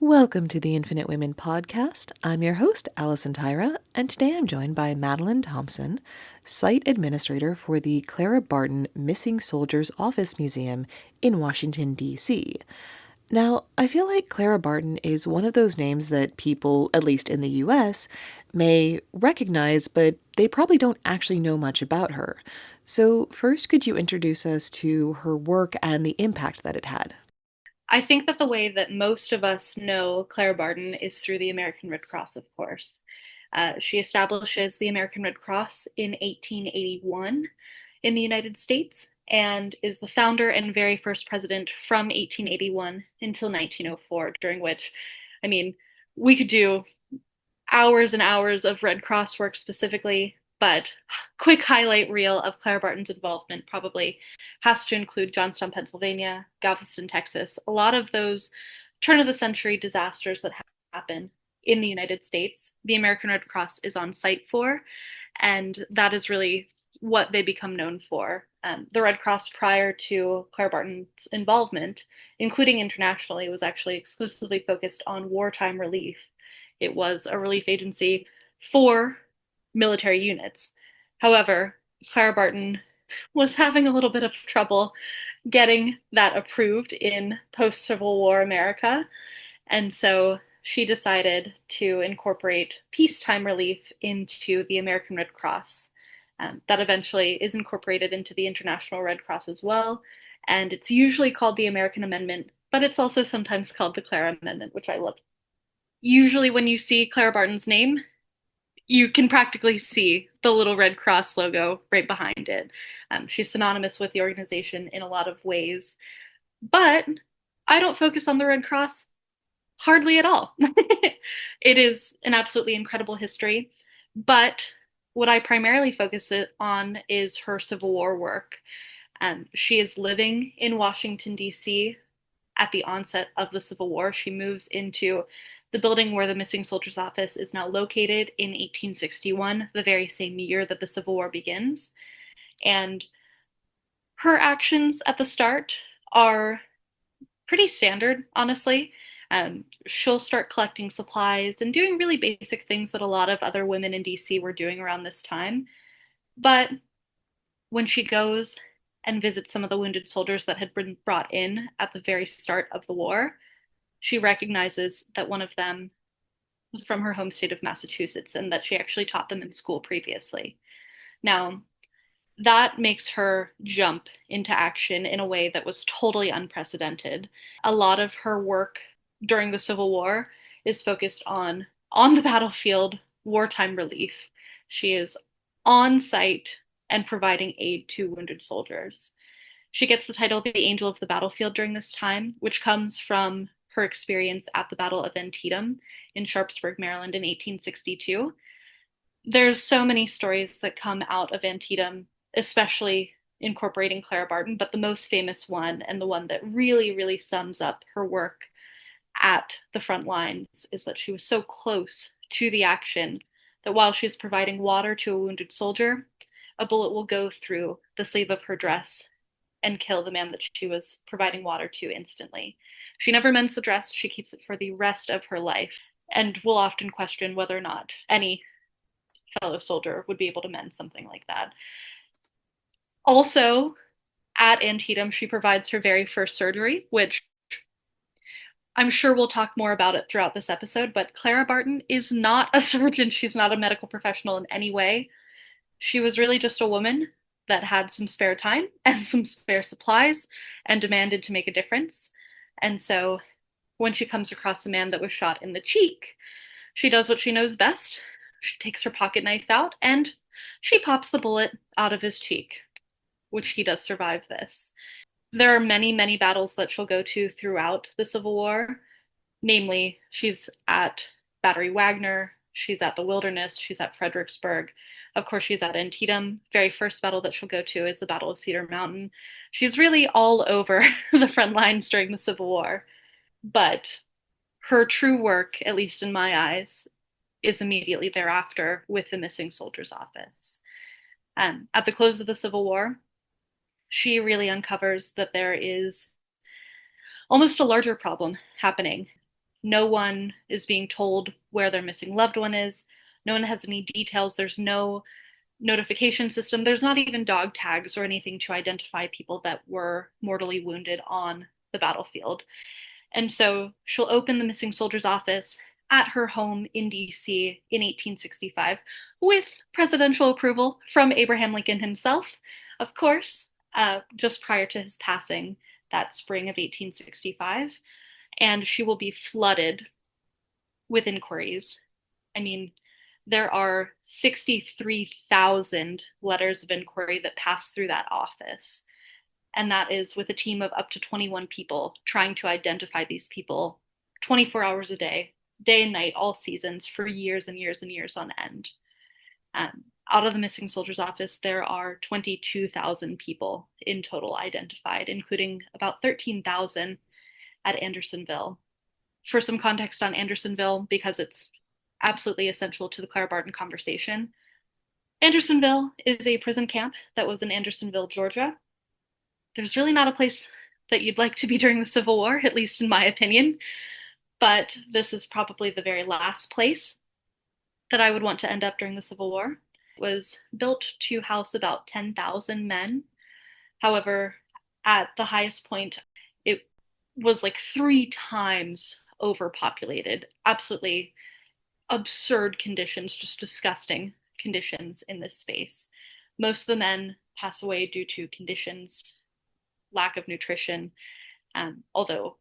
Welcome to the Infinite Women podcast. I'm your host, Allison Tyra, and today I'm joined by Madeleine Thompson, site administrator for the Clara Barton Missing Soldiers Office Museum in Washington, D.C. Now, I feel like Clara Barton is one of those names that people, at least in the US, may recognize, but they probably don't actually know much about her. So, first, could you introduce us to her work and the impact that it had? I think that the way that most of us know Clara Barton is through the American Red Cross, of course. She establishes the American Red Cross in 1881 in the United States and is the founder and very first president from 1881 until 1904, during which, I mean, we could do hours and hours of Red Cross work specifically, but quick highlight reel of Clara Barton's involvement probably has to include Johnstown, Pennsylvania, Galveston, Texas, a lot of those turn of the century disasters that happen in the United States. The American Red Cross is on site for, and that is really what they become known for. The Red Cross, prior to Clara Barton's involvement, including internationally, was actually exclusively focused on wartime relief. It was a relief agency for military units. However, Clara Barton was having a little bit of trouble getting that approved in post Civil War America. And so she decided to incorporate peacetime relief into the American Red Cross. That eventually is incorporated into the International Red Cross as well. And it's usually called the American Amendment, but it's also sometimes called the Clara Amendment, which I love. Usually, when you see Clara Barton's name, you can practically see the little Red Cross logo right behind it. She's synonymous with the organization in a lot of ways, but I don't focus on the Red Cross hardly at all. It is an absolutely incredible history, but what I primarily focus it on is her Civil War work. She is living in Washington, D.C. at the onset of the Civil War. She moves into the building where the Missing Soldiers Office is now located in 1861, the very same year that the Civil War begins. And her actions at the start are pretty standard, honestly. She'll start collecting supplies and doing really basic things that a lot of other women in DC were doing around this time. But when she goes and visits some of the wounded soldiers that had been brought in at the very start of the war, she recognizes that one of them was from her home state of Massachusetts and that she actually taught them in school previously. Now, that makes her jump into action in a way that was totally unprecedented. A lot of her work during the Civil War is focused on the battlefield, wartime relief. She is on site and providing aid to wounded soldiers. She gets the title the Angel of the Battlefield during this time, which comes from her experience at the Battle of Antietam in Sharpsburg, Maryland in 1862. There's so many stories that come out of Antietam, especially incorporating Clara Barton, but the most famous one, and the one that really, really sums up her work at the front lines, is that she was so close to the action that while she's providing water to a wounded soldier, a bullet will go through the sleeve of her dress and kill the man that she was providing water to instantly. She never mends the dress, she keeps it for the rest of her life, and will often question whether or not any fellow soldier would be able to mend something like that. Also, at Antietam, she provides her very first surgery, which I'm sure we'll talk more about it throughout this episode, but Clara Barton is not a surgeon. She's not a medical professional in any way. She was really just a woman that had some spare time and some spare supplies and demanded to make a difference. And so when she comes across a man that was shot in the cheek, she does what she knows best. She takes her pocket knife out and she pops the bullet out of his cheek, which he does survive this. There are many, many battles that she'll go to throughout the Civil War. Namely, she's at Battery Wagner, she's at the Wilderness, she's at Fredericksburg. Of course, she's at Antietam. Very first battle that she'll go to is the Battle of Cedar Mountain. She's really all over the front lines during the Civil War. But her true work, at least in my eyes, is immediately thereafter with the Missing Soldiers Office. At the close of the Civil War, she really uncovers that there is almost a larger problem happening No one is being told where their missing loved one is. No one has any details. There's no notification system. There's not even dog tags or anything to identify people that were mortally wounded on the battlefield. And so she'll open the missing soldiers office at her home in DC in 1865 with presidential approval from Abraham Lincoln himself, of course, just prior to his passing that spring of 1865. And she will be flooded with inquiries. I mean, there are 63,000 letters of inquiry that pass through that office. And that is with a team of up to 21 people trying to identify these people 24 hours a day and night, all seasons, for years and years and years on end. Out of the missing soldiers office, there are 22,000 people in total identified, including about 13,000 at Andersonville. For some context on Andersonville, because it's absolutely essential to the Clara Barton conversation, Andersonville is a prison camp that was in Andersonville, Georgia. There's really not a place that you'd like to be during the Civil War, at least in my opinion, but this is probably the very last place that I would want to end up during the Civil War. It was built to house about 10,000 men. However, at the highest point, it was like 3 times overpopulated. Absolutely absurd conditions, just disgusting conditions in this space. Most of the men pass away due to conditions, lack of nutrition, although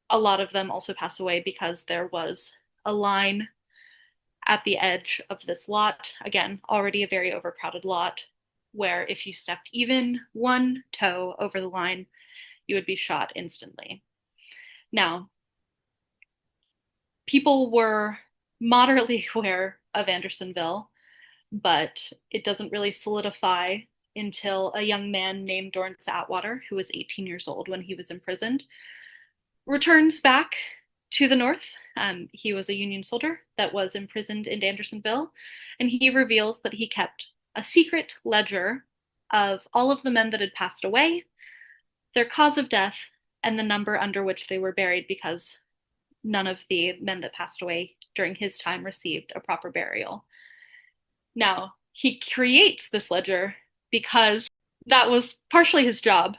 a lot of them also pass away because there was a line at the edge of this lot, again, already a very overcrowded lot, where if you stepped even one toe over the line, you would be shot instantly. Now, people were moderately aware of Andersonville, but it doesn't really solidify until a young man named Dorrance Atwater, who was 18 years old when he was imprisoned, returns back to the North. He was a Union soldier that was imprisoned in Andersonville, and he reveals that he kept a secret ledger of all of the men that had passed away, their cause of death, and the number under which they were buried, because none of the men that passed away during his time received a proper burial. Now, he creates this ledger because that was partially his job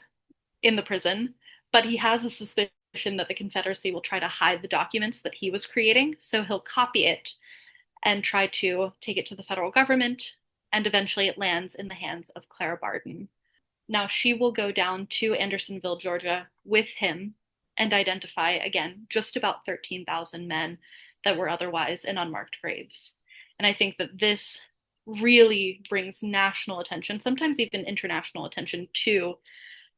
in the prison, but he has a suspicion that the Confederacy will try to hide the documents that he was creating, so he'll copy it and try to take it to the federal government, and eventually it lands in the hands of Clara Barton. Now, she will go down to Andersonville, Georgia with him and identify, again, just about 13,000 men that were otherwise in unmarked graves. And I think that this really brings national attention, sometimes even international attention, to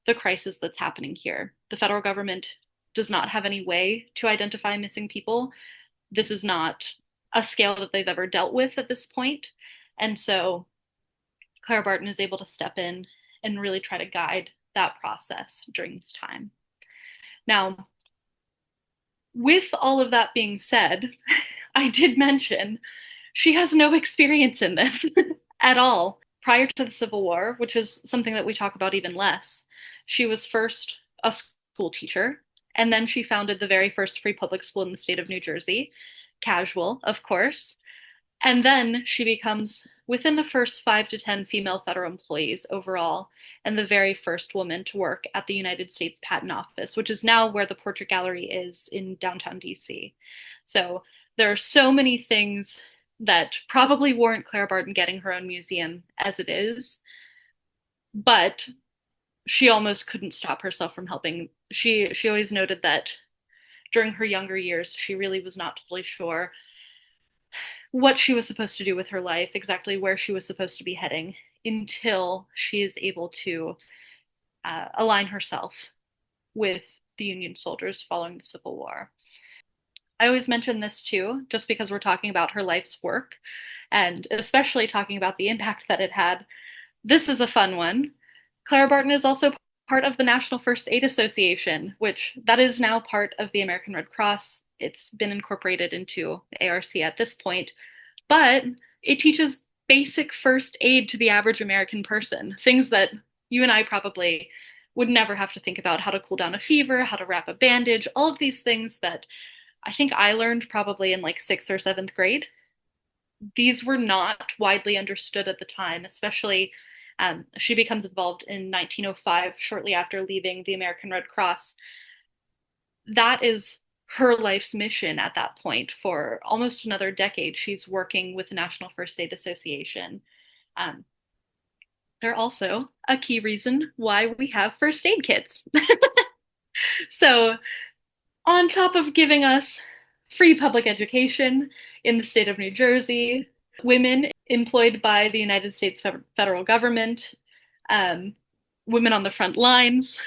the crisis that's happening here. The federal government does not have any way to identify missing people. This is not a scale that they've ever dealt with at this point. And so Clara Barton is able to step in and really try to guide that process during this time. Now, with all of that being said, I did mention she has no experience in this at all. Prior to the Civil War, which is something that we talk about even less, she was first a school teacher, and then she founded the very first free public school in the state of New Jersey, casual, of course. And then she becomes, within the first 5 to 10 female federal employees overall, and the very first woman to work at the United States Patent Office, which is now where the Portrait Gallery is in downtown DC. So there are so many things that probably warrant Clara Barton getting her own museum as it is, but she almost couldn't stop herself from helping. She always noted that during her younger years, she really was not totally sure what she was supposed to do with her life, exactly where she was supposed to be heading, until she is able to align herself with the Union soldiers following the Civil War. I always mention this too, just because we're talking about her life's work, and especially talking about the impact that it had. This is a fun one. Clara Barton is also part of the National First Aid Association, which that is now part of the American Red Cross. It's been incorporated into ARC at this point, but it teaches basic first aid to the average American person, things that you and I probably would never have to think about: how to cool down a fever, how to wrap a bandage, all of these things that I think I learned probably in like sixth or seventh grade. These were not widely understood at the time, especially she becomes involved in 1905, shortly after leaving the American Red Cross. That is her life's mission at that point. For almost another decade, she's working with the National First Aid Association. Um, they're also a key reason why we have first aid kits. So, on top of giving us free public education in the state of New Jersey, women employed by the United States federal government, um, women on the front lines,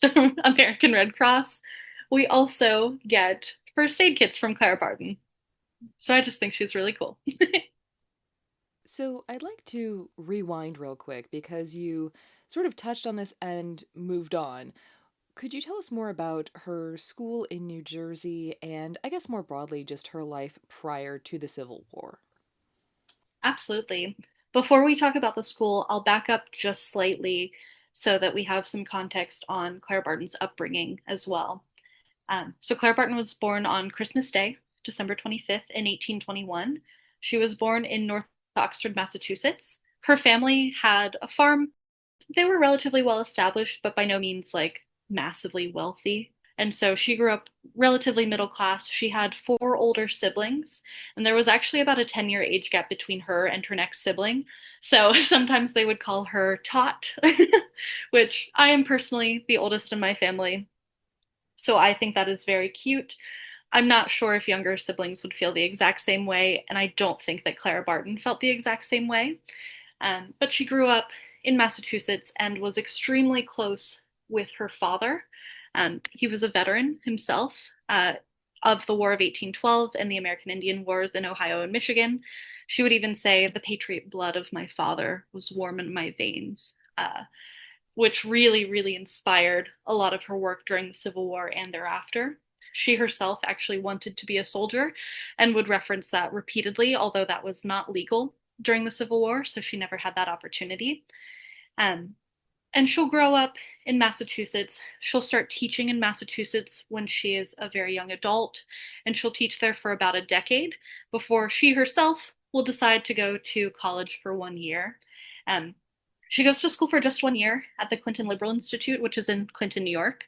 the American Red Cross, we also get first aid kits from Clara Barton. So I just think she's really cool. So I'd like to rewind real quick because you sort of touched on this and moved on. Could you tell us more about her school in New Jersey and, I guess more broadly, just her life prior to the Civil War? Absolutely. Before we talk about the school, I'll back up just slightly so that we have some context on Clara Barton's upbringing as well. So Clara Barton was born on Christmas Day, December 25th in 1821. She was born in North Oxford, Massachusetts. Her family had a farm. They were relatively well established, but by no means like massively wealthy. And so she grew up relatively middle class. She had four older siblings, and there was actually about a 10-year age gap between her and her next sibling. So sometimes they would call her Tot, which I am personally the oldest in my family. So I think that is very cute. I'm not sure if younger siblings would feel the exact same way, and I don't think that Clara Barton felt the exact same way. But she grew up in Massachusetts and was extremely close with her father. He was a veteran himself of the War of 1812 and the American Indian Wars in Ohio and Michigan. She would even say, "The patriot blood of my father was warm in my veins," which really, really inspired a lot of her work during the Civil War and thereafter. She herself actually wanted to be a soldier and would reference that repeatedly, although that was not legal during the Civil War, so she never had that opportunity. Um, and she'll grow up in Massachusetts. She'll start teaching in Massachusetts when she is a very young adult, and she'll teach there for about a decade before she herself will decide to go to college for 1 year. Um, she goes to school for just 1 year at the Clinton Liberal Institute, which is in Clinton, New York,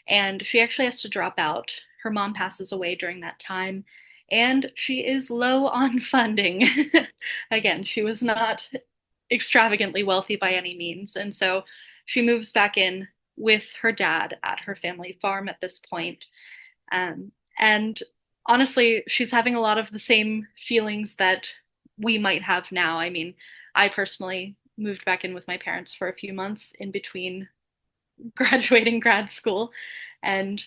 and she actually has to drop out. Her mom passes away during that time, and she is low on funding. Again, she was not extravagantly wealthy by any means. And so she moves back in with her dad at her family farm at this point. And honestly, she's having a lot of the same feelings that we might have now. I mean, I personally moved back in with my parents for a few months in between graduating grad school and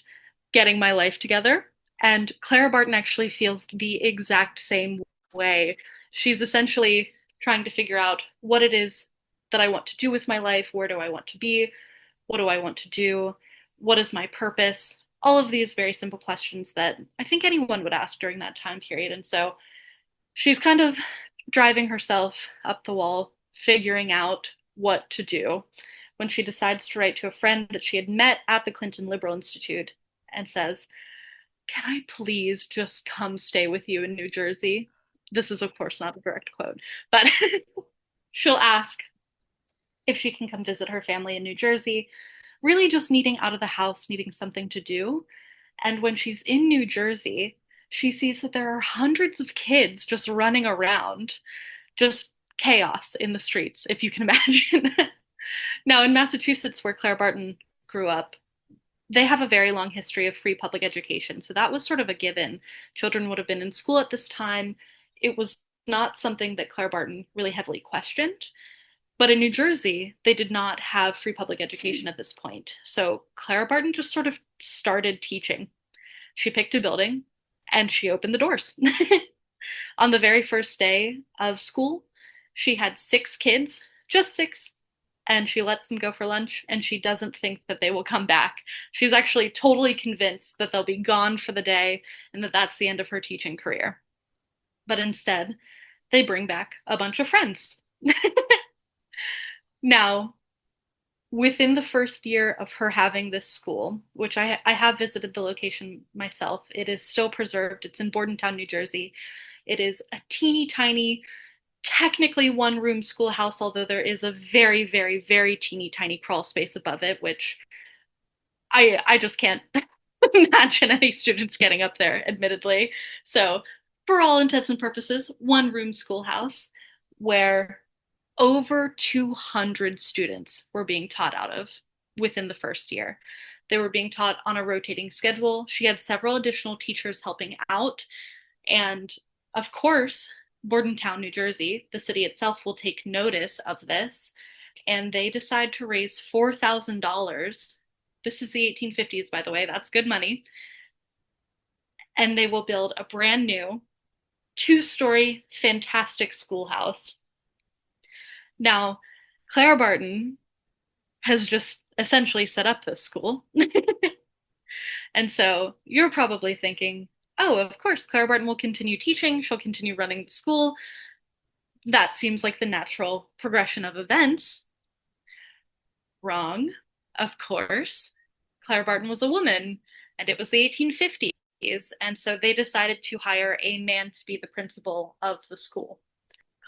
getting my life together. And Clara Barton actually feels the exact same way. She's essentially trying to figure out what it is that I want to do with my life. Where do I want to be? What do I want to do? What is my purpose? All of these very simple questions that I think anyone would ask during that time period. And so she's kind of driving herself up the wall, figuring out what to do when she decides to write to a friend that she had met at the Clinton Liberal Institute and says, "Can I please just come stay with you in New Jersey?" This is, of course, not a direct quote, but she'll ask if she can come visit her family in New Jersey, really just needing out of the house, needing something to do. And when she's in New Jersey, she sees that there are hundreds of kids just running around, just chaos in the streets, if you can imagine. Now, in Massachusetts, where Clara Barton grew up, they have a very long history of free public education. So that was sort of a given. Children would have been in school at this time. It was not something that Clara Barton really heavily questioned. But in New Jersey, they did not have free public education at this point. So Clara Barton just sort of started teaching. She picked a building and she opened the doors. On the very first day of school, she had six kids, just six, and she lets them go for lunch and she doesn't think that they will come back. She's actually totally convinced that they'll be gone for the day and that that's the end of her teaching career. But instead, they bring back a bunch of friends. Now, within the first year of her having this school, which I have visited the location myself, it is still preserved. It's in Bordentown, New Jersey. It is a teeny tiny, technically one room schoolhouse, although there is a very, very, very teeny tiny crawl space above it, which I just can't imagine any students getting up there, admittedly. So, for all intents and purposes, one room schoolhouse where over 200 students were being taught out of within the first year. They were being taught on a rotating schedule. She had several additional teachers helping out. And of course, Bordentown, New Jersey, the city itself will take notice of this. And they decide to raise $4,000. This is the 1850s, by the way. That's good money. And they will build a brand new 2-story, fantastic schoolhouse. Now, Clara Barton has just essentially set up this school. And so you're probably thinking, oh, of course, Clara Barton will continue teaching, she'll continue running the school. That seems like the natural progression of events. Wrong, of course. Clara Barton was a woman, and it was the 1850s, and so they decided to hire a man to be the principal of the school.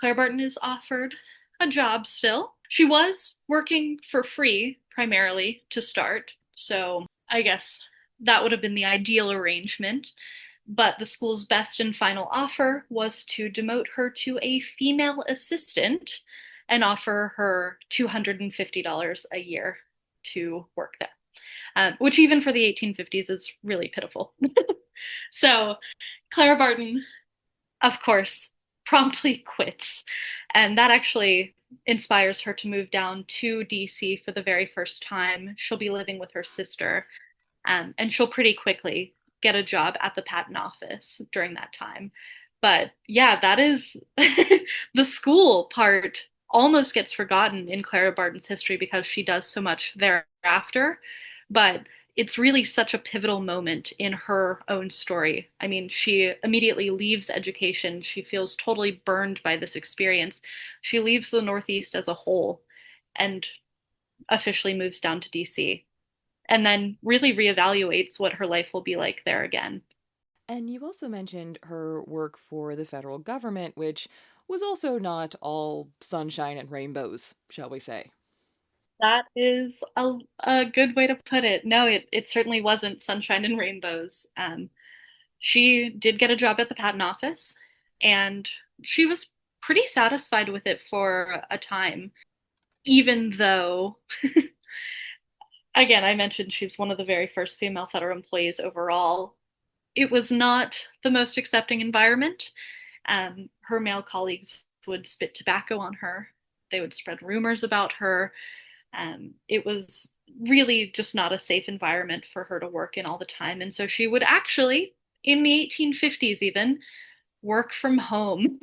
Clara Barton is offered a job still. She was working for free primarily to start, so I guess that would have been the ideal arrangement. But the school's best and final offer was to demote her to a female assistant and offer her $250 a year to work there, which even for the 1850s is really pitiful. So Clara Barton, of course, promptly quits. And that actually inspires her to move down to DC for the very first time. She'll be living with her sister, and she'll pretty quickly get a job at the patent office during that time. But yeah, that is the school part almost gets forgotten in Clara Barton's history because she does so much thereafter. But it's really such a pivotal moment in her own story. I mean, she immediately leaves education. She feels totally burned by this experience. She leaves the Northeast as a whole and officially moves down to DC, and then really reevaluates what her life will be like there again. And you also mentioned her work for the federal government, which was also not all sunshine and rainbows, shall we say. That is a good way to put it. No, it certainly wasn't sunshine and rainbows. She did get a job at the patent office, and she was pretty satisfied with it for a time, even though, again, I mentioned she's one of the very first female federal employees overall. It was not the most accepting environment. Her male colleagues would spit tobacco on her. They would spread rumors about her. It was really just not a safe environment for her to work in all the time. And so she would actually, in the 1850s even, work from home.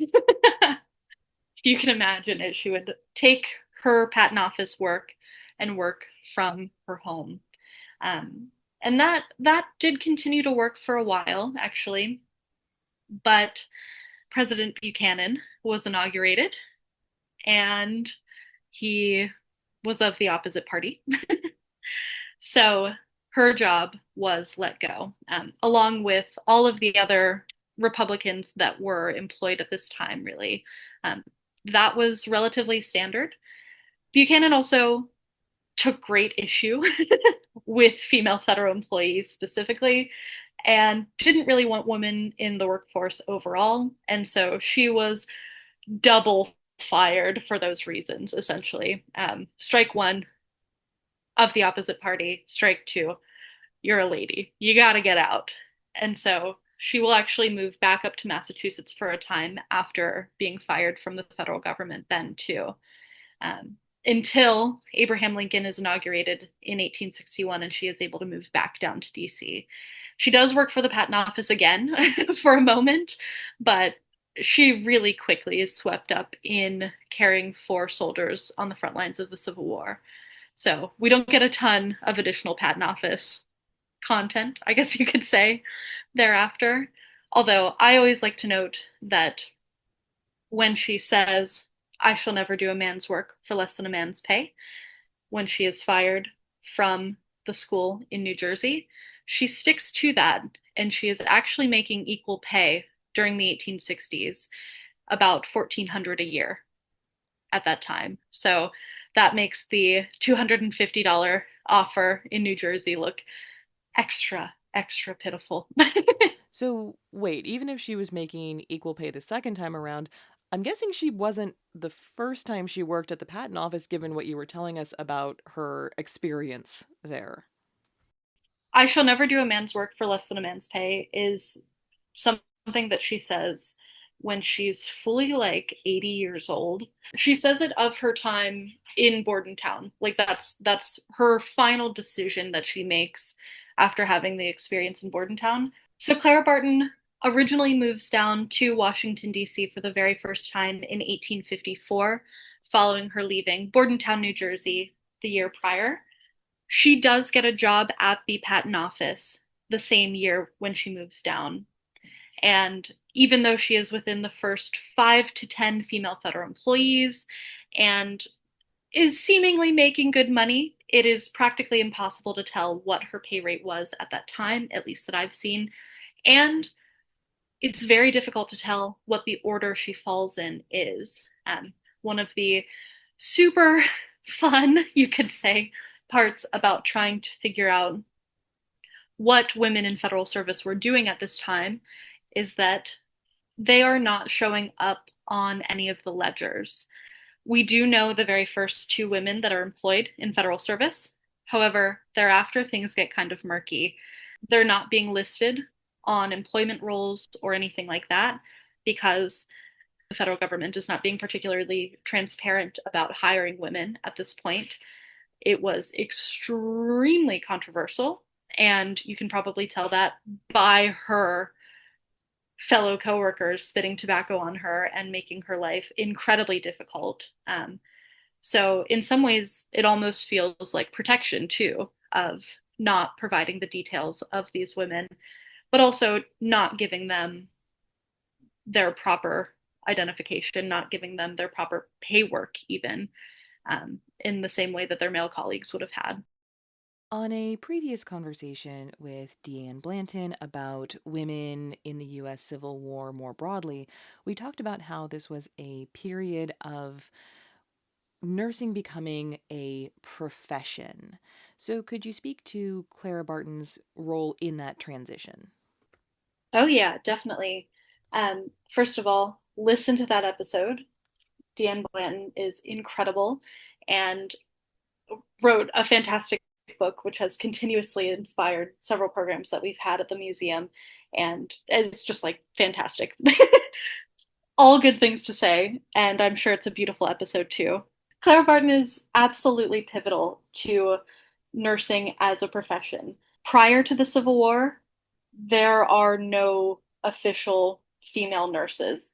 You can imagine it. She would take her patent office work and work from her home. And that did continue to work for a while, actually. But President Buchanan was inaugurated, and he was of the opposite party. So her job was let go, along with all of the other Republicans that were employed at this time, really. Um, that was relatively standard. Buchanan also took great issue with female federal employees specifically and didn't really want women in the workforce overall. And so she was double fired for those reasons, essentially. Strike one of the opposite party, strike two, you're a lady. You got to get out. And so she will actually move back up to Massachusetts for a time after being fired from the federal government, then, too. Until Abraham Lincoln is inaugurated in 1861 and she is able to move back down to DC. She does work for the patent office again for a moment, but she really quickly is swept up in caring for soldiers on the front lines of the Civil War. So we don't get a ton of additional patent office content, I guess you could say, thereafter. Although I always like to note that when she says, I shall never do a man's work for less than a man's pay, when she is fired from the school in New Jersey. She sticks to that, and she is actually making equal pay during the 1860s, about 1,400 a year at that time. So that makes the $250 offer in New Jersey look extra, extra pitiful. So, wait, even if she was making equal pay the second time around, I'm guessing she wasn't the first time she worked at the patent office, given what you were telling us about her experience there. I shall never do a man's work for less than a man's pay is something that she says when she's fully like 80 years old. She says it of her time in Bordentown. Like that's her final decision that she makes after having the experience in Bordentown. So Clara Barton originally moves down to Washington D.C. for the very first time in 1854 following her leaving Bordentown, New Jersey the year prior. She does get a job at the patent office the same year when she moves down. And even though she is within the first 5 to 10 female federal employees and is seemingly making good money, it is practically impossible to tell what her pay rate was at that time, at least that I've seen. And it's very difficult to tell what the order she falls in is. One of the super fun, you could say, parts about trying to figure out what women in federal service were doing at this time is that they are not showing up on any of the ledgers. We do know the very first two women that are employed in federal service. However, thereafter, things get kind of murky. They're not being listed on employment rolls or anything like that because the federal government is not being particularly transparent about hiring women at this point. It was extremely controversial, and you can probably tell that by her fellow coworkers spitting tobacco on her and making her life incredibly difficult. So in some ways, it almost feels like protection too, of not providing the details of these women, but also not giving them their proper identification, not giving them their proper pay work, even in the same way that their male colleagues would have had. On a previous conversation with Deanne Blanton about women in the US Civil War more broadly, we talked about how this was a period of nursing becoming a profession. So, could you speak to Clara Barton's role in that transition? Oh, yeah, definitely. First of all, listen to that episode. Deanne Blanton is incredible and wrote a fantastic book, which has continuously inspired several programs that we've had at the museum and is just like fantastic. All good things to say, and I'm sure it's a beautiful episode too. Clara Barton is absolutely pivotal to nursing as a profession. Prior to the Civil War, there are no official female nurses.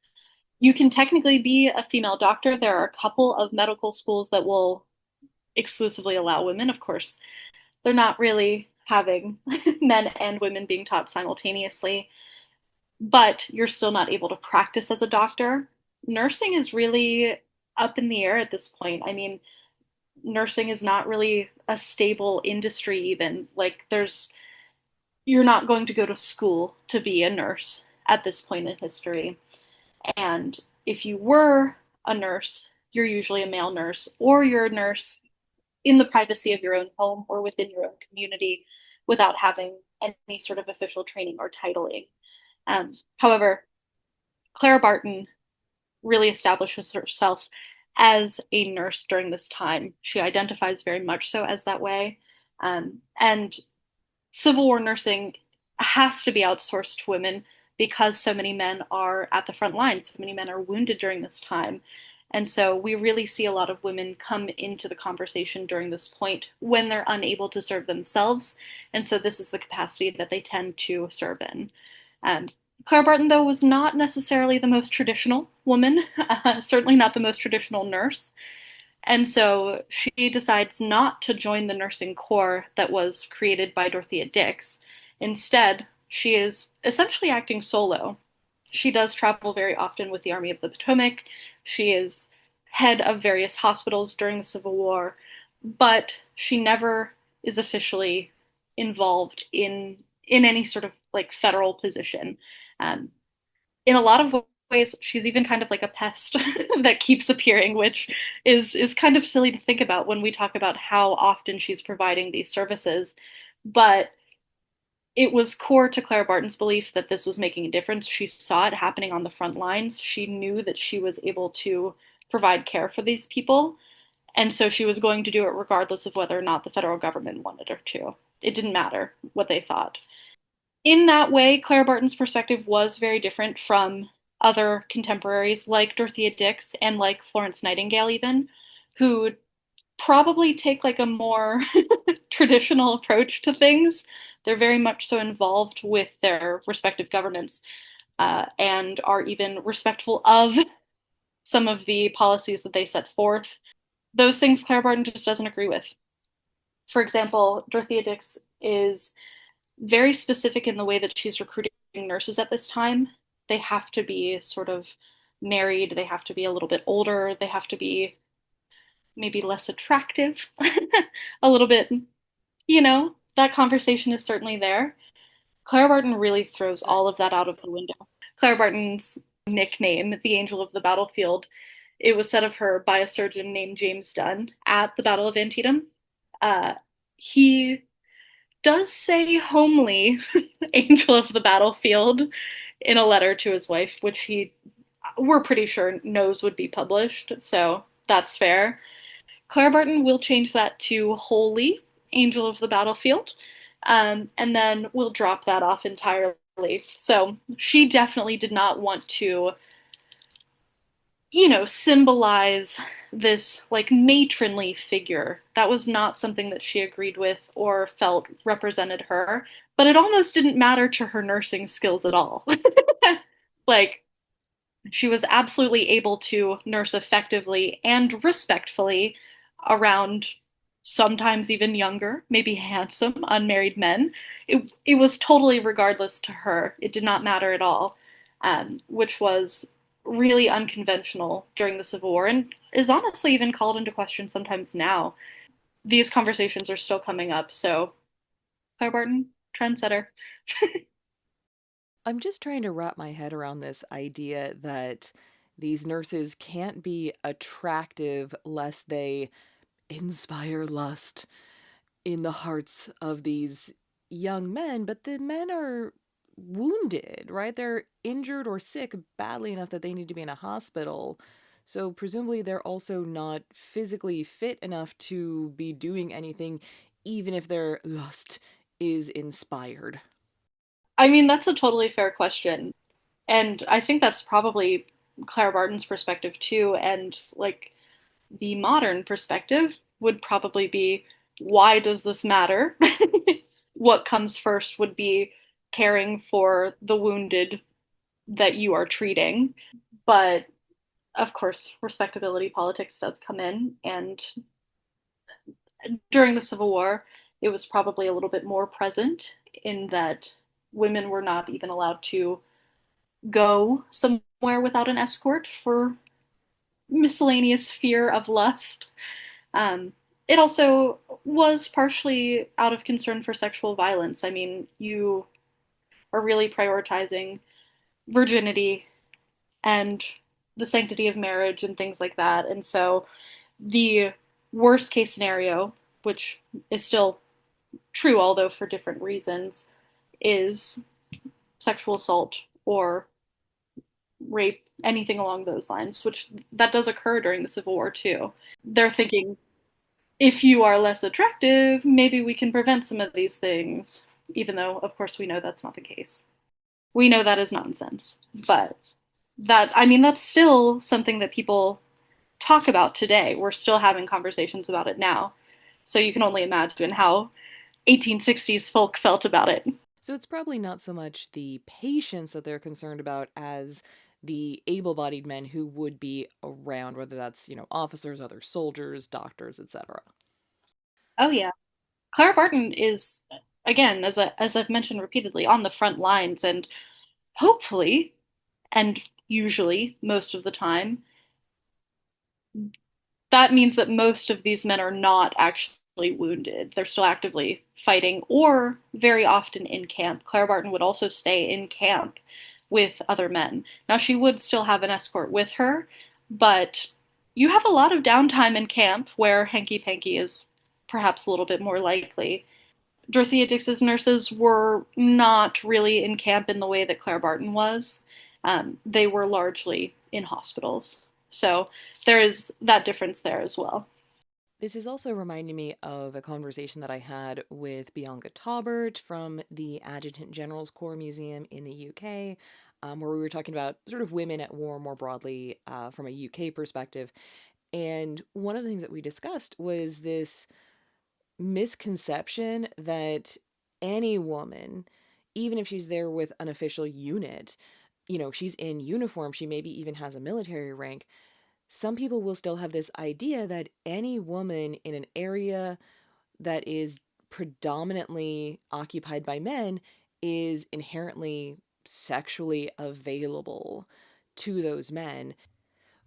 You can technically be a female doctor. There are a couple of medical schools that will exclusively allow women. Of course, they're not really having men and women being taught simultaneously, but you're still not able to practice as a doctor. Nursing is really up in the air at this point. I mean, nursing is not really a stable industry, even. Like, you're not going to go to school to be a nurse at this point in history. And if you were a nurse, you're usually a male nurse, or you're a nurse in the privacy of your own home or within your own community without having any sort of official training or titling. However, Clara Barton really establishes herself as a nurse during this time. She identifies very much so as that way. And Civil War nursing has to be outsourced to women because so many men are at the front lines. So many men are wounded during this time. And so we really see a lot of women come into the conversation during this point when they're unable to serve themselves. And so this is the capacity that they tend to serve in. Um, Clara Barton, though, was not necessarily the most traditional woman, certainly not the most traditional nurse. And so she decides not to join the nursing corps that was created by Dorothea Dix. Instead, she is essentially acting solo. She does travel very often with the Army of the Potomac. She is head of various hospitals during the Civil War, but she never is officially involved in any sort of like federal position. Um, in a lot of ways, she's even kind of like a pest that keeps appearing, which is kind of silly to think about when we talk about how often she's providing these services. But it was core to Clara Barton's belief that this was making a difference. She saw it happening on the front lines. She knew that she was able to provide care for these people. And so she was going to do it regardless of whether or not the federal government wanted her to. It didn't matter what they thought. In that way, Clara Barton's perspective was very different from other contemporaries like Dorothea Dix and like Florence Nightingale, even, who probably take like a more traditional approach to things. They're very much so involved with their respective governments and are even respectful of some of the policies that they set forth. Those things Clara Barton just doesn't agree with. For example, Dorothea Dix is very specific in the way that she's recruiting nurses at this time. They have to be sort of married, they have to be a little bit older, they have to be maybe less attractive, a little bit, that conversation is certainly there. Clara Barton really throws all of that out of the window. Clara Barton's nickname, the Angel of the Battlefield, it was said of her by a surgeon named James Dunn at the Battle of Antietam. He does say homely Angel of the Battlefield in a letter to his wife, which we're pretty sure knows would be published, so that's fair. Clara Barton will change that to Holy Angel of the Battlefield, and then we'll drop that off entirely. So she definitely did not want to, symbolize this like matronly figure. That was not something that she agreed with or felt represented her, but it almost didn't matter to her nursing skills at all. Like, she was absolutely able to nurse effectively and respectfully around sometimes even younger, maybe handsome, unmarried men. It was totally regardless to her. It did not matter at all, which was really unconventional during the Civil War and is honestly even called into question sometimes now. These conversations are still coming up. So, Claire Barton, trendsetter. I'm just trying to wrap my head around this idea that these nurses can't be attractive lest they inspire lust in the hearts of these young men, but the men are wounded, right? They're injured or sick badly enough that they need to be in a hospital. So presumably they're also not physically fit enough to be doing anything, even if their lust is inspired. I mean, that's a totally fair question. And I think that's probably Clara Barton's perspective too. And like the modern perspective would probably be, why does this matter? What comes first would be caring for the wounded that you are treating. But of course, respectability politics does come in. And during the Civil War, it was probably a little bit more present in that women were not even allowed to go somewhere without an escort for miscellaneous fear of lust. It also was partially out of concern for sexual violence. I mean, you are really prioritizing virginity and the sanctity of marriage and things like that. And so the worst case scenario, which is still true, although for different reasons, is sexual assault or rape, anything along those lines, which that does occur during the Civil War too. They're thinking, if you are less attractive, maybe we can prevent some of these things, even though, of course, we know that's not the case. We know that is nonsense. But I mean, that's still something that people talk about today. We're still having conversations about it now. So you can only imagine how 1860s folk felt about it. So it's probably not so much the patients that they're concerned about as the able bodied men who would be around, whether that's, officers, other soldiers, doctors, etc. Oh, yeah. Clara Barton is, again, as I've mentioned repeatedly, on the front lines and hopefully, and usually most of the time, that means that most of these men are not actually wounded. They're still actively fighting, or very often in camp. Clara Barton would also stay in camp with other men. Now, she would still have an escort with her, but you have a lot of downtime in camp where hanky panky is perhaps a little bit more likely. Dorothea Dix's nurses were not really in camp in the way that Clara Barton was. They were largely in hospitals. So there is that difference there as well. This is also reminding me of a conversation that I had with Bianca Taubert from the Adjutant General's Corps Museum in the UK, where we were talking about sort of women at war more broadly from a UK perspective. And one of the things that we discussed was this misconception that any woman, even if she's there with an official unit, she's in uniform, she maybe even has a military rank, some people will still have this idea that any woman in an area that is predominantly occupied by men is inherently sexually available to those men,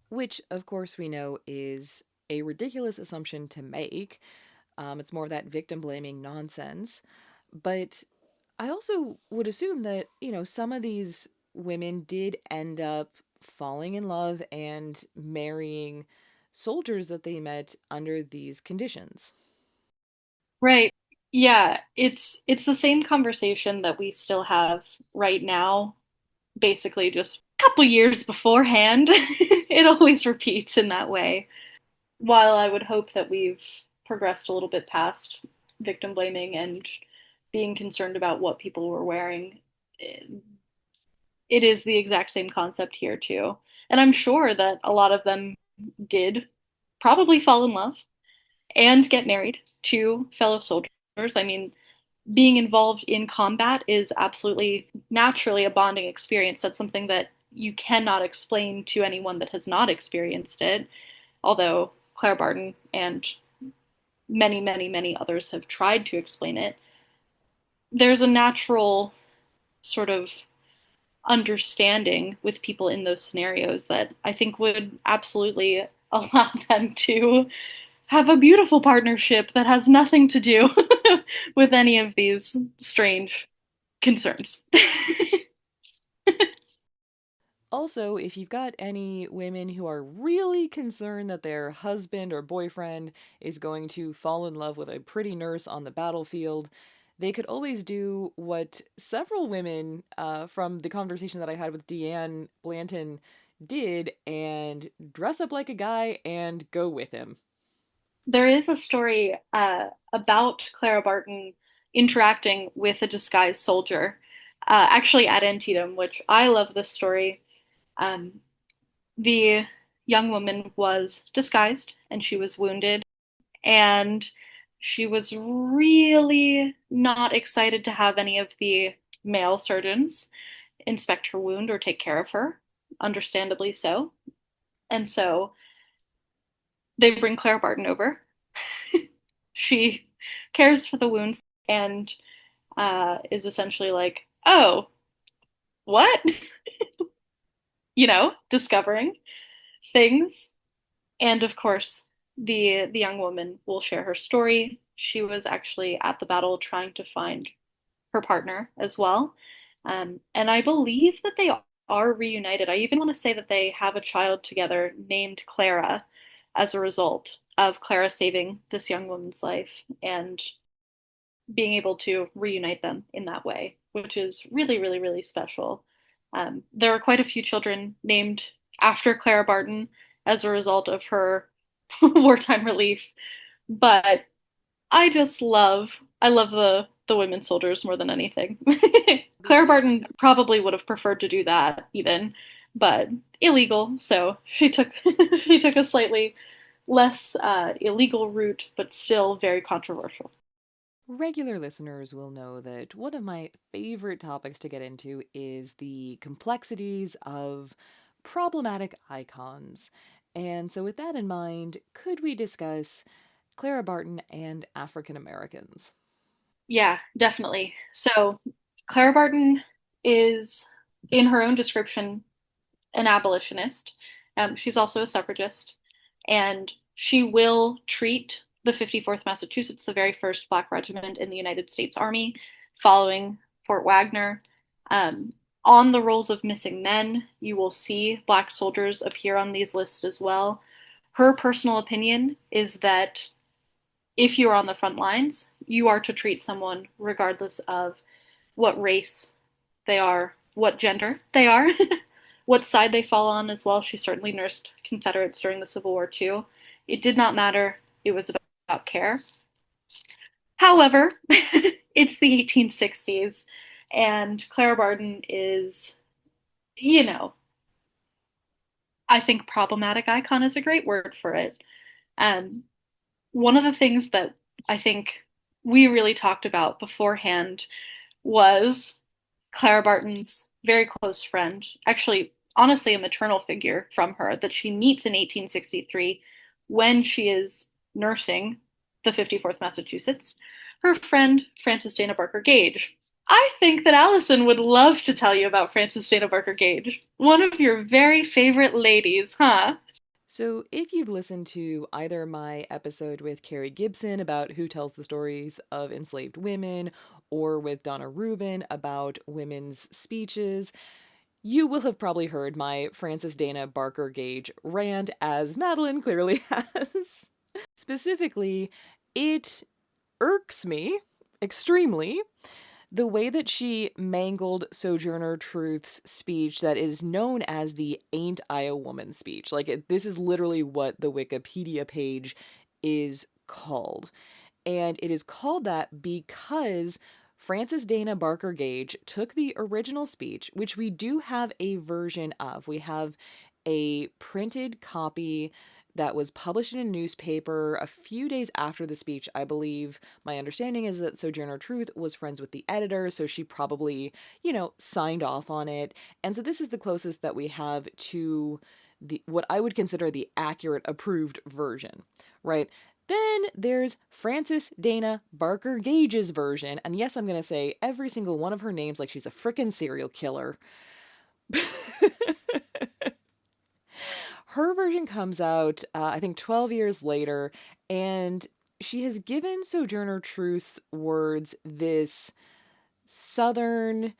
which, of course, we know is a ridiculous assumption to make. It's more of that victim blaming nonsense. But I also would assume that, some of these women did end up falling in love and marrying soldiers that they met under these conditions. Right. Yeah, it's the same conversation that we still have right now, basically just a couple years beforehand. It always repeats in that way. While I would hope that we've progressed a little bit past victim blaming and being concerned about what people were wearing, it is the exact same concept here too. And I'm sure that a lot of them did probably fall in love and get married to fellow soldiers. I mean, being involved in combat is absolutely naturally a bonding experience. That's something that you cannot explain to anyone that has not experienced it, although Claire Barton and many, many, many others have tried to explain it. There's a natural sort of understanding with people in those scenarios that I think would absolutely allow them to have a beautiful partnership that has nothing to do with any of these strange concerns. Also, if you've got any women who are really concerned that their husband or boyfriend is going to fall in love with a pretty nurse on the battlefield, they could always do what several women from the conversation that I had with Deanne Blanton did and dress up like a guy and go with him. There is a story about Clara Barton interacting with a disguised soldier, actually at Antietam, which I love this story. Um, the young woman was disguised and she was wounded, and she was really not excited to have any of the male surgeons inspect her wound or take care of her, understandably so. And so they bring Clara Barton over. She cares for the wounds and is essentially like, oh, what? Discovering things. And of course, the young woman will share her story. She was actually at the battle trying to find her partner as well. And I believe that they are reunited. I even want to say that they have a child together named Clara as a result of Clara saving this young woman's life and being able to reunite them in that way, which is really, really, really special. There are quite a few children named after Clara Barton as a result of her wartime relief, but I love the women soldiers more than anything. Clara Barton probably would have preferred to do that even, but illegal, so she took she took a slightly less illegal route, but still very controversial. Regular listeners will know that one of my favorite topics to get into is the complexities of problematic icons. And so, with that in mind, could we discuss Clara Barton and African Americans? Yeah, definitely. So Clara Barton is, in her own description, an abolitionist. She's also a suffragist, and She will treat the 54th Massachusetts, the very first Black regiment in the United States Army, following Fort Wagner. Um, on the rolls of missing men, you will see Black soldiers appear on these lists as well. Her personal opinion is that if you are on the front lines, you are to treat someone regardless of what race they are, what gender they are, what side they fall on as well. She certainly nursed Confederates during the Civil War too. It did not matter. It was about care. However, it's the 1860s, and Clara Barton is, you know, I think problematic icon is a great word for it. Um, One of the things that I think we really talked about beforehand was Clara Barton's very close friend, actually, honestly, a maternal figure from her that she meets in 1863 when she is nursing the 54th Massachusetts, her friend Frances Dana Barker Gage. I think that Allison would love to tell you about Frances Dana Barker Gage, one of your very favorite ladies, huh? So, if you've listened to either my episode with Carrie Gibson about who tells the stories of enslaved women, or with Donna Rubin about women's speeches, you will have probably heard my Frances Dana Barker Gage rant, as Madeleine clearly has. Specifically, it irks me extremely the way that she mangled Sojourner Truth's speech that is known as the Ain't I a Woman speech. This is literally what the Wikipedia page is called. And it is called that because Frances Dana Barker Gage took the original speech, which we do have a version of. We have a printed copy that was published in a newspaper a few days after the speech, I believe. My understanding is that Sojourner Truth was friends with the editor, so she probably, signed off on it. And so this is the closest that we have to the what I would consider the accurate approved version, right? Then there's Frances Dana Barker Gage's version, and yes, I'm gonna say every single one of her names like she's a frickin' serial killer. Her version comes out, I think, 12 years later, and she has given Sojourner Truth's words this southern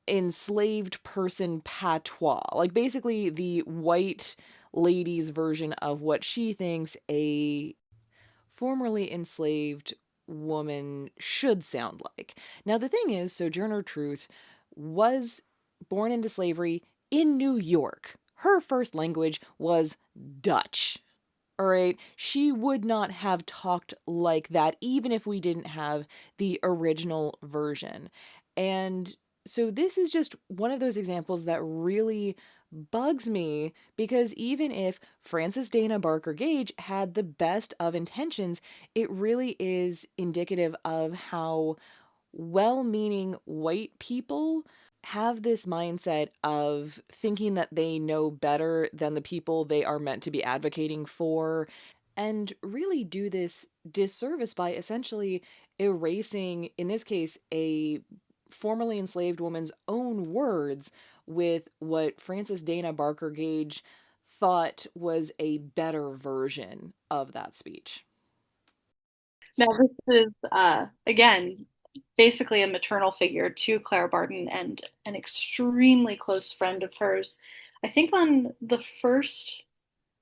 enslaved person patois, like basically the white lady's version of what she thinks a formerly enslaved woman should sound like. Now, the thing is, Sojourner Truth was born into slavery in New York. Her first language was Dutch. All right, she would not have talked like that even if we didn't have the original version. And so this is just one of those examples that really bugs me because even if Frances Dana Barker Gage had the best of intentions, it really is indicative of how well meaning white people have this mindset of thinking that they know better than the people they are meant to be advocating for, and really do this disservice by essentially erasing, in this case, a formerly enslaved woman's own words with what Frances Dana Barker Gage thought was a better version of that speech. Now, this is, again, basically a maternal figure to Clara Barton and an extremely close friend of hers. I think on the first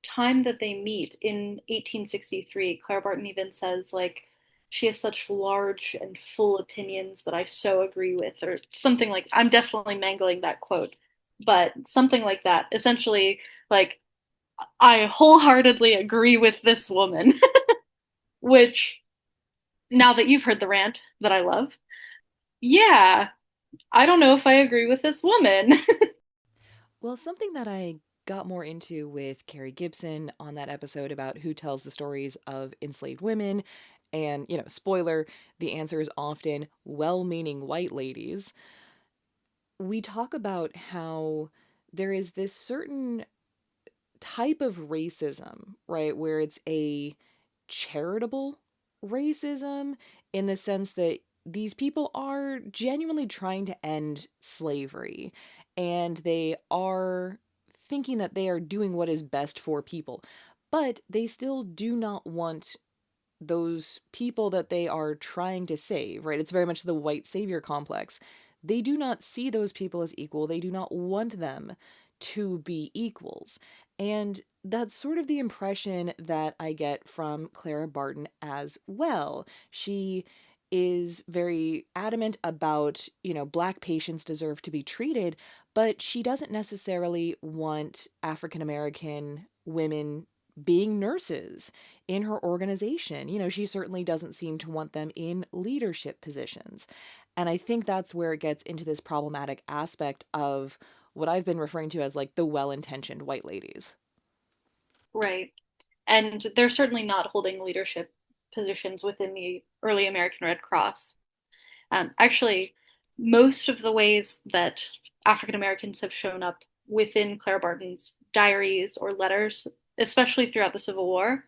time that they meet in 1863, Clara Barton even says, like, she has such large and full opinions that I so agree with, or something like, I'm definitely mangling that quote, but something like that. Essentially, like, I wholeheartedly agree with this woman, which now that you've heard the rant that I love, yeah, I don't know if I agree with this woman. Well, something that I got more into with Carrie Gibson on that episode about who tells the stories of enslaved women, and, spoiler, the answer is often well meaning white ladies. We talk about how there is this certain type of racism, right, where it's a charitable racism in the sense that these people are genuinely trying to end slavery and they are thinking that they are doing what is best for people. but they still do not want those people that they are trying to save, right? It's very much the white savior complex. They do not see those people as equal. They do not want them to be equals. And that's sort of the impression that I get from Clara Barton as well. She is very adamant about, Black patients deserve to be treated, but she doesn't necessarily want African American women being nurses in her organization. She certainly doesn't seem to want them in leadership positions. And I think that's where it gets into this problematic aspect of what I've been referring to as like the well intentioned white ladies. Right. And they're certainly not holding leadership positions within the early American Red Cross. Actually, most of the ways that African Americans have shown up within Clara Barton's diaries or letters, especially throughout the Civil War,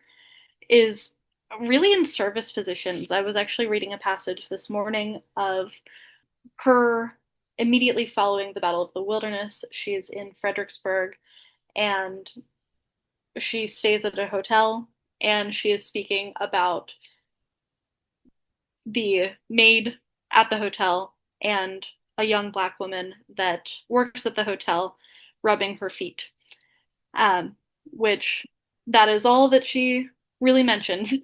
is really in service positions. I was actually reading a passage this morning of her immediately following the Battle of the Wilderness. She's in Fredericksburg and she stays at a hotel and she is speaking about the maid at the hotel and a young Black woman that works at the hotel rubbing her feet, um, which that is all that she really mentions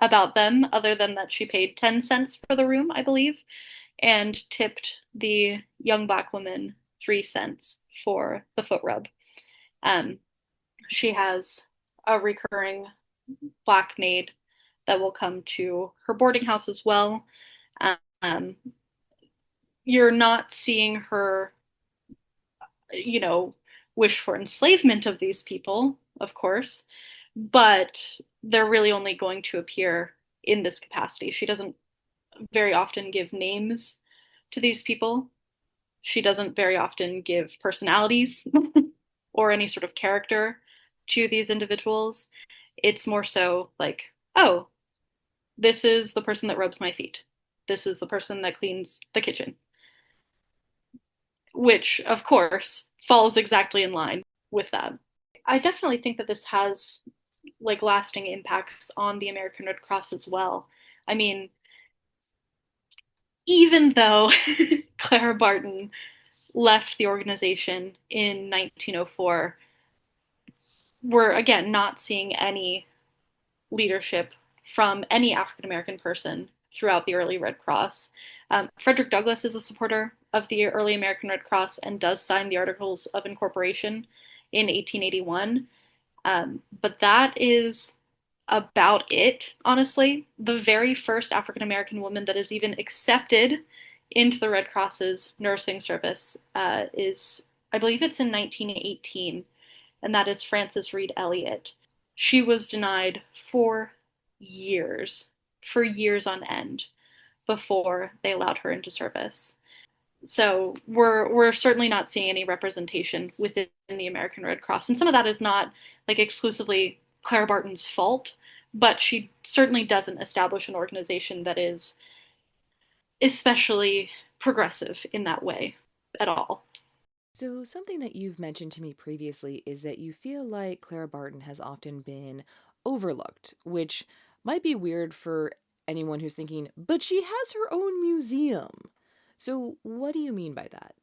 about them, other than that she paid 10 cents for the room, I believe, and tipped the young Black woman 3 cents for the foot rub. Um, she has a recurring Black maid that will come to her boarding house as well. Um, you're not seeing her, you know, wish for enslavement of these people, of course, but they're really only going to appear in this capacity. She doesn't very often give names to these people. She doesn't very often give personalities or any sort of character to these individuals. It's more so like, oh, this is the person that rubs my feet. This is the person that cleans the kitchen, which, of course, falls exactly in line with that. I definitely think that this has like lasting impacts on the American Red Cross as well. I mean, even though Clara Barton left the organization in 1904, we're again not seeing any leadership from any African American person throughout the early Red Cross. Frederick Douglass is a supporter of the early American Red Cross and does sign the Articles of Incorporation in 1881. But that is about it, honestly. The very first African American woman that is even accepted into the Red Cross's nursing service is, I believe it's in 1918, and that is Frances Reed Elliott. She was denied years, for years on end, before they allowed her into service. So we're certainly not seeing any representation within the American Red Cross, and some of that is not like exclusively Clara Barton's fault, but she certainly doesn't establish an organization that is especially progressive in that way at all. So, something that you've mentioned to me previously is that you feel like Clara Barton has often been overlooked, which might be weird for anyone who's thinking, but she has her own museum. So, what do you mean by that?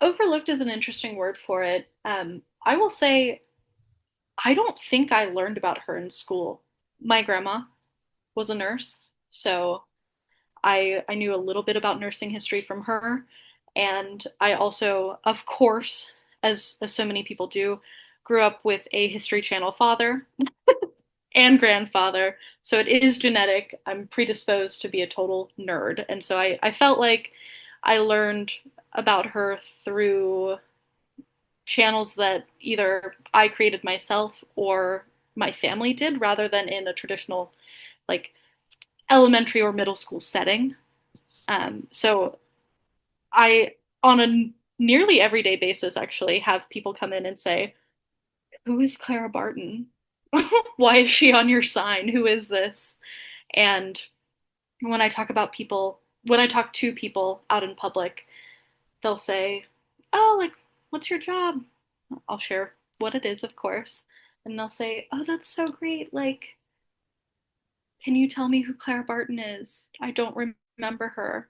Overlooked is an interesting word for it. I will say I don't think I learned about her in school. My grandma was a nurse, so I knew a little bit about nursing history from her, and I also, of course, as so many people do, grew up with a History Channel father and grandfather, so it is genetic. I'm predisposed to be a total nerd, and so I felt like I learned about her through channels that either I created myself or my family did, rather than in a traditional like elementary or middle school setting. So I, on a nearly everyday basis, actually have people come in and say, "Who is Clara Barton? Why is she on your sign? Who is this?" And when I talk about people, when I talk to people out in public, they'll say, "Oh, like, what's your job?" I'll share what it is, of course. and they'll say, "Oh, that's so great. Like, can you tell me who Clara Barton is? I don't remember her."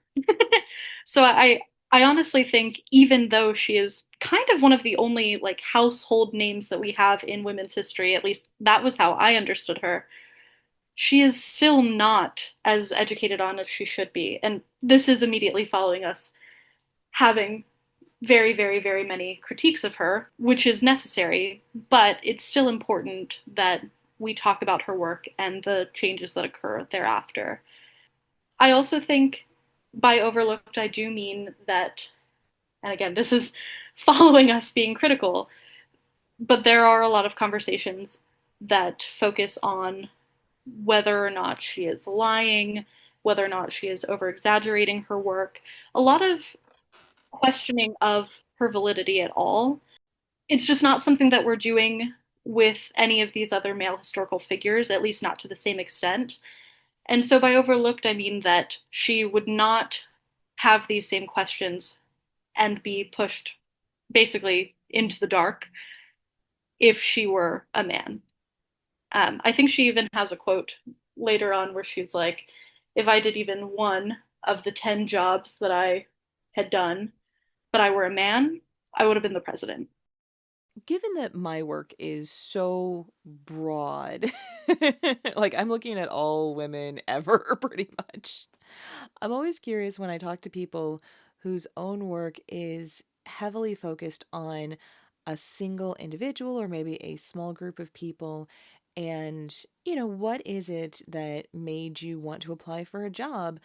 So I honestly think even though she is kind of one of the only like household names that we have in women's history, at least that was how I understood her, she is still not as educated on as she should be. And this is immediately following us having very, very, very many critiques of her, which is necessary, but it's still important that we talk about her work and the changes that occur thereafter. I also think by overlooked, I do mean that, and again, this is following us being critical, but there are a lot of conversations that focus on whether or not she is lying, whether or not she is over exaggerating her work, a lot of questioning of her validity at all. It's just not something that we're doing with any of these other male historical figures, at least not to the same extent. And so by overlooked, I mean that she would not have these same questions and be pushed basically into the dark if she were a man. I think she even has a quote later on where she's like, if I did even one of the 10 jobs that I had done, but I were a man, I would have been the president. Given that my work is so broad, like I'm looking at all women ever pretty much. I'm always curious when I talk to people whose own work is heavily focused on a single individual or maybe a small group of people. And, what is it that made you want to apply for a job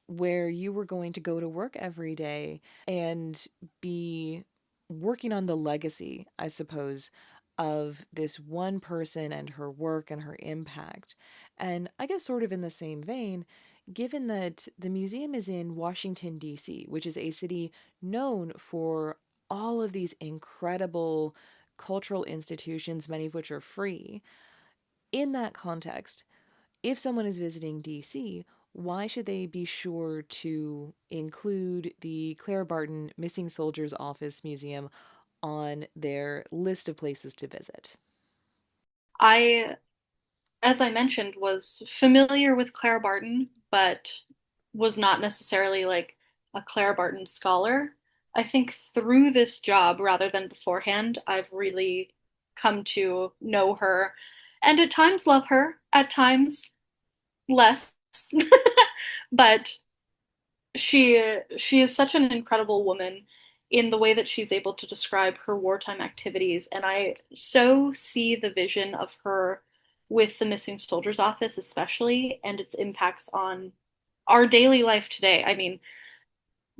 where you were going to go to work every day and be working on the legacy, I suppose, of this one person and her work and her impact. And I guess, sort of in the same vein, given that the museum is in Washington, D.C., which is a city known for all of these incredible cultural institutions, many of which are free, in that context, if someone is visiting DC, why should they be sure to include the Clara Barton Missing Soldiers Office Museum on their list of places to visit? I, as I mentioned, was familiar with Clara Barton, but was not necessarily like a Clara Barton scholar. I think through this job, rather than beforehand, I've really come to know her and at times love her, at times less. But she is such an incredible woman in the way that she's able to describe her wartime activities, and I so see the vision of her with the missing soldiers office especially and its impacts on our daily life today. I mean,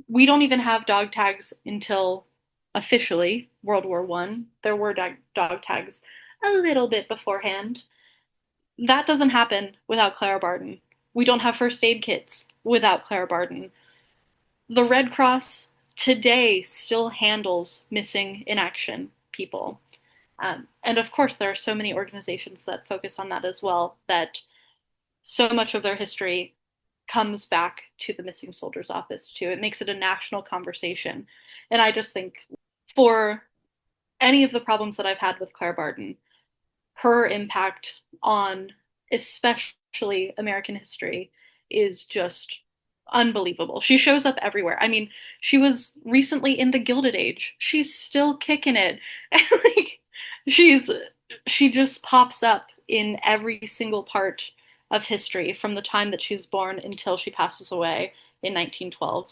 we don't even have dog tags until officially World War One. There were dog tags a little bit beforehand. That doesn't happen without Clara Barton. We don't have first aid kits without Clara Barton. The Red Cross today still handles missing in action people. And of course, there are so many organizations that focus on that as well, that so much of their history comes back to the missing soldiers office too. It makes it a national conversation. And I just think for any of the problems that I've had with Claire Barton, her impact on especially American history is just unbelievable. She shows up everywhere. I mean, she was recently in the Gilded Age. She's still kicking it. And like she's she just pops up in every single part of history from the time that she's born until she passes away in 1912.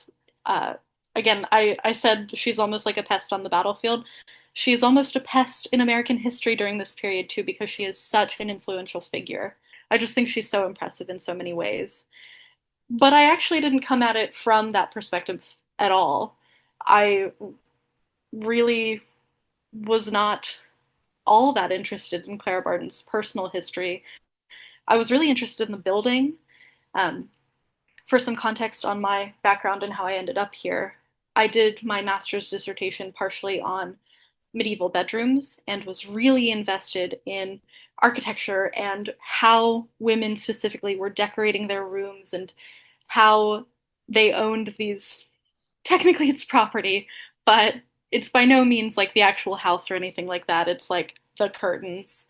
Uh, Again, I said she's almost like a pest on the battlefield. She's almost a pest in American history during this period too, because she is such an influential figure. I just think she's so impressive in so many ways. But I actually didn't come at it from that perspective at all. I really was not all that interested in Clara Barton's personal history. I was really interested in the building. Um, for some context on my background and how I ended up here, I did my master's dissertation partially on medieval bedrooms and was really invested in architecture and how women specifically were decorating their rooms and how they owned these. Technically, it's property, but it's by no means like the actual house or anything like that. It's like the curtains.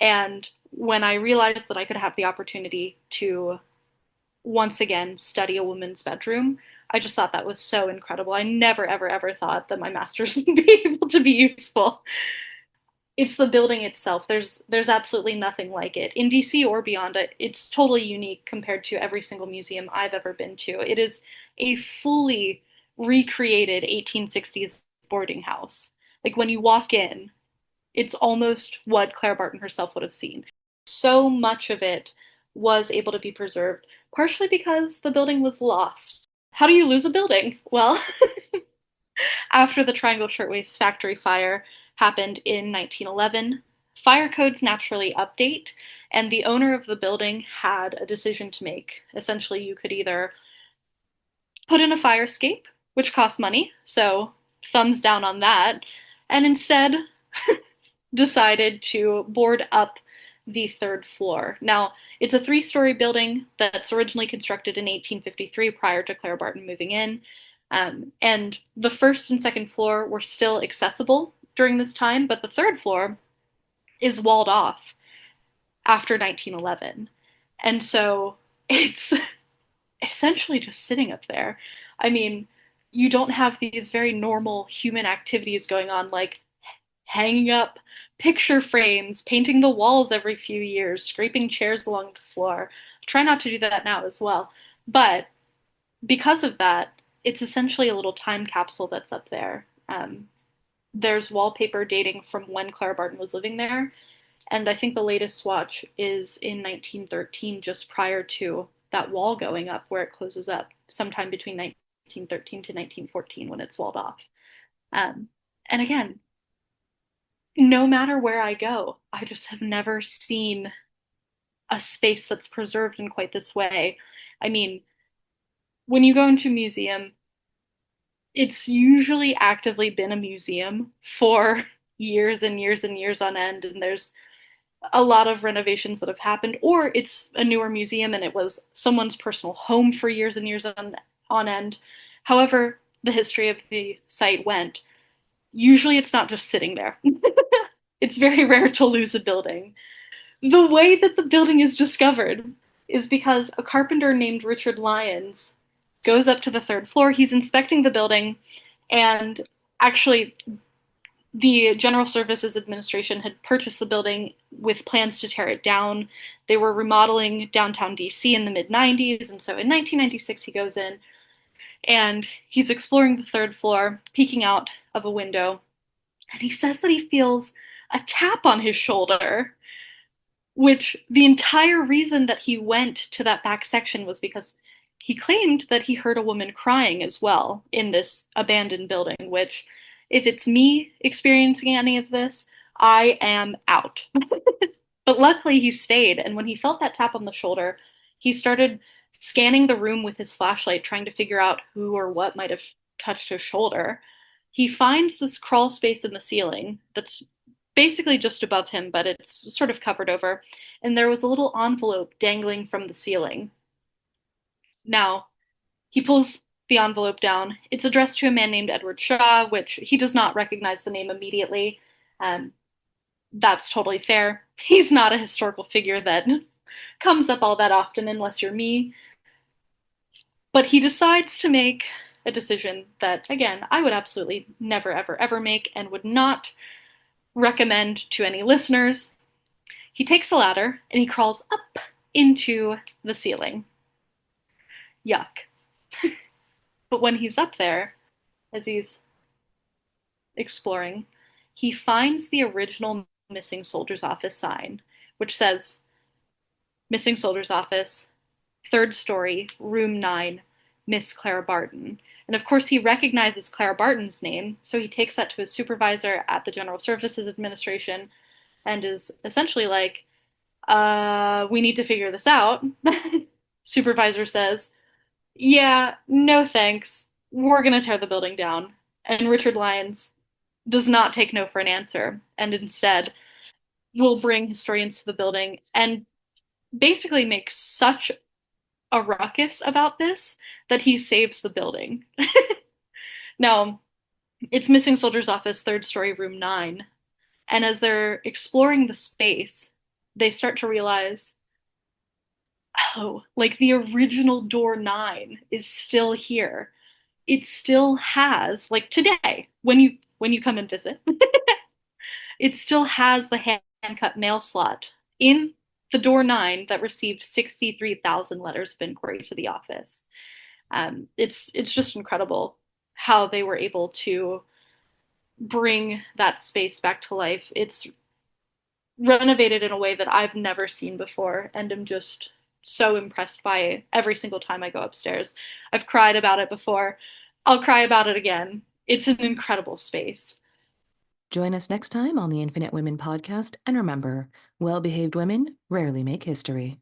And when I realized that I could have the opportunity to once again study a woman's bedroom, I just thought that was so incredible. I never, ever, ever thought that my master's would be able to be useful. It's the building itself. There's absolutely nothing like it in DC or beyond. It's totally unique compared to every single museum I've ever been to. It is a fully recreated 1860s boarding house. Like when you walk in, it's almost what Clara Barton herself would have seen. So much of it was able to be preserved, partially because the building was lost. How do you lose a building? Well, after the Triangle Shirtwaist Factory fire happened in 1911, fire codes naturally update, and the owner of the building had a decision to make. Essentially, you could either put in a fire escape, which costs money, so thumbs down on that, and instead decided to board up the third floor. Now, it's a three-story building that's originally constructed in 1853 prior to Clara Barton moving in. And the first and second floor were still accessible during this time, but the third floor is walled off after 1911. And so it's essentially just sitting up there. I mean, you don't have these very normal human activities going on, like hanging up picture frames, painting the walls every few years, scraping chairs along the floor. Try not to do that now as well. But because of that, it's essentially a little time capsule that's up there. There's wallpaper dating from when Clara Barton was living there, and I think the latest swatch is in 1913, just prior to that wall going up, where it closes up sometime between 1913 to 1914 when it's walled off. Um, and again, no matter where I go, I just have never seen a space that's preserved in quite this way. I mean, when you go into a museum, it's usually actively been a museum for years and years and years on end, and there's a lot of renovations that have happened, or it's a newer museum and it was someone's personal home for years and years on end. However, the history of the site went, usually it's not just sitting there. It's very rare to lose a building. The way that the building is discovered is because a carpenter named Richard Lyons goes up to the third floor. He's inspecting the building, and actually, the General Services Administration had purchased the building with plans to tear it down. They were remodeling downtown DC in the mid 90s, and so in 1996 he goes in and he's exploring the third floor, peeking out of a window, and he says that he feels a tap on his shoulder, which the entire reason that he went to that back section was because he claimed that he heard a woman crying as well in this abandoned building, which, if it's me experiencing any of this, I am out. But luckily he stayed, and when he felt that tap on the shoulder, he started scanning the room with his flashlight, trying to figure out who or what might have touched his shoulder. He finds this crawl space in the ceiling that's basically just above him, but it's sort of covered over. And there was a little envelope dangling from the ceiling. Now, he pulls the envelope down. It's addressed to a man named Edward Shaw, which he does not recognize the name immediately. Um, that's totally fair. He's not a historical figure that comes up all that often unless you're me. But he decides to make a decision that, again, I would absolutely never, ever, ever make and would not recommend to any listeners. He takes a ladder and he crawls up into the ceiling. Yuck. But when he's up there, as he's exploring, he finds the original missing soldier's office sign, which says missing soldier's office, third story, room 9, Miss Clara Barton. And of course, he recognizes Clara Barton's name, so he takes that to his supervisor at the General Services Administration and is essentially like, we need to figure this out. Supervisor says, yeah, no thanks. We're going to tear the building down. And Richard Lyons does not take no for an answer, and instead will bring historians to the building and basically make such a ruckus about this that he saves the building. Now, It's Missing Soldiers Office, third story, room 9. And as they're exploring the space, they start to realize, oh, like the original door 9 is still here. It still has, like today, when you come and visit, it still has the hand cut mail slot in the door 9 that received 63,000 letters of inquiry to the office. It's just incredible how they were able to bring that space back to life. It's renovated in a way that I've never seen before, and I'm just so impressed by it every single time I go upstairs. I've cried about it before. I'll cry about it again. It's an incredible space. Join us next time on the Infinite Women podcast, and remember, well behaved women rarely make history.